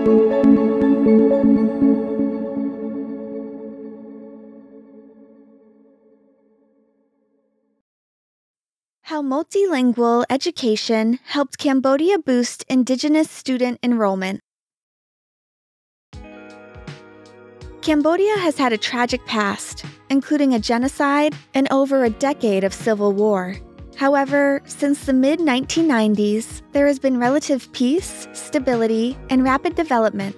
How multilingual education helped Cambodia boost Indigenous student enrollment. Cambodia has had a tragic past, including a genocide and over a decade of civil war. However, since the mid-1990s, there has been relative peace, stability, and rapid development.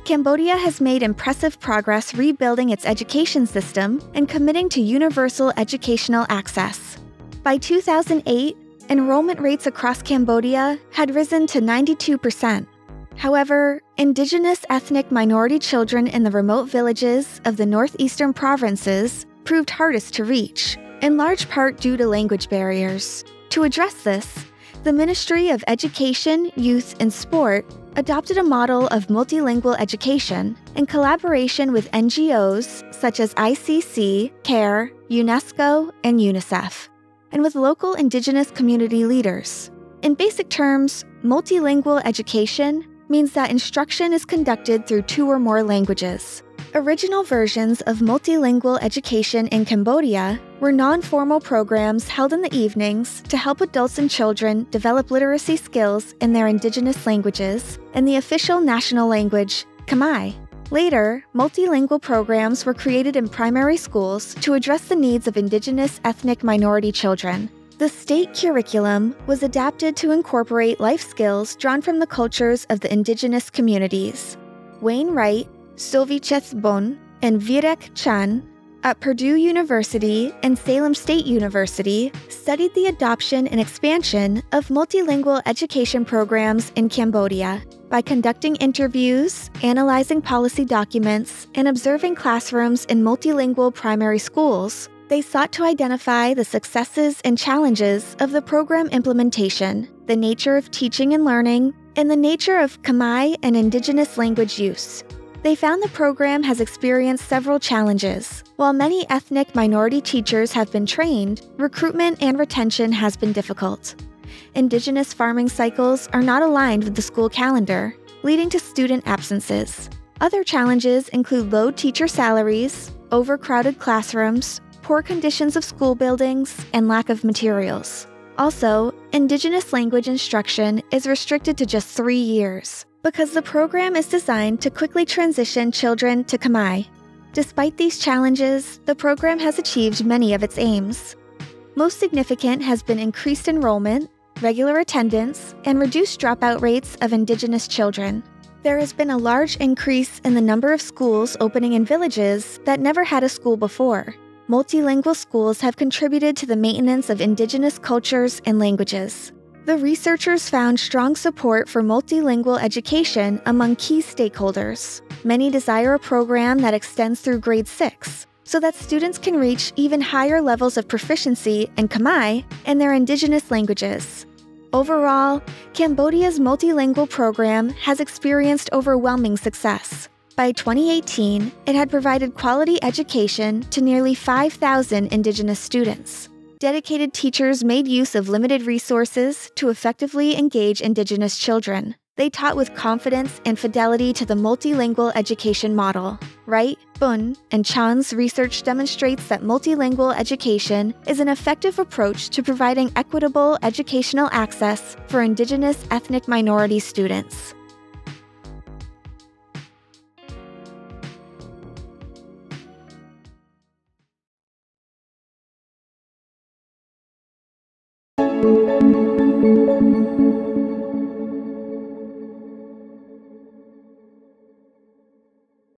Cambodia has made impressive progress rebuilding its education system and committing to universal educational access. By 2008, enrollment rates across Cambodia had risen to 92%. However, Indigenous ethnic minority children in the remote villages of the northeastern provinces proved hardest to reach, in large part due to language barriers. To address this, the Ministry of Education, Youth, and Sport adopted a model of multilingual education in collaboration with NGOs such as ICC, CARE, UNESCO, and UNICEF, and with local Indigenous community leaders. In basic terms, multilingual education means that instruction is conducted through 2 or more languages. Original versions of multilingual education in Cambodia were non-formal programs held in the evenings to help adults and children develop literacy skills in their Indigenous languages and the official national language, Khmer. Later, multilingual programs were created in primary schools to address the needs of Indigenous ethnic minority children. The state curriculum was adapted to incorporate life skills drawn from the cultures of the Indigenous communities. Wayne Wright, Sylvicheth Bon, and Virek Chan at Purdue University and Salem State University studied the adoption and expansion of multilingual education programs in Cambodia. By conducting interviews, analyzing policy documents, and observing classrooms in multilingual primary schools, they sought to identify the successes and challenges of the program implementation, the nature of teaching and learning, and the nature of Khmer and Indigenous language use. They found the program has experienced several challenges. While many ethnic minority teachers have been trained, recruitment and retention has been difficult. Indigenous farming cycles are not aligned with the school calendar, leading to student absences. Other challenges include low teacher salaries, overcrowded classrooms, poor conditions of school buildings, and lack of materials. Also, Indigenous language instruction is restricted to just 3 years, because the program is designed to quickly transition children to Khmer. Despite these challenges, the program has achieved many of its aims. Most significant has been increased enrollment, regular attendance, and reduced dropout rates of Indigenous children. There has been a large increase in the number of schools opening in villages that never had a school before. Multilingual schools have contributed to the maintenance of Indigenous cultures and languages. The researchers found strong support for multilingual education among key stakeholders. Many desire a program that extends through grade 6, so that students can reach even higher levels of proficiency in Khmer and their Indigenous languages. Overall, Cambodia's multilingual program has experienced overwhelming success. By 2018, it had provided quality education to nearly 5,000 Indigenous students. Dedicated teachers made use of limited resources to effectively engage Indigenous children. They taught with confidence and fidelity to the multilingual education model. Wright, Bun, and Chan's research demonstrates that multilingual education is an effective approach to providing equitable educational access for Indigenous ethnic minority students.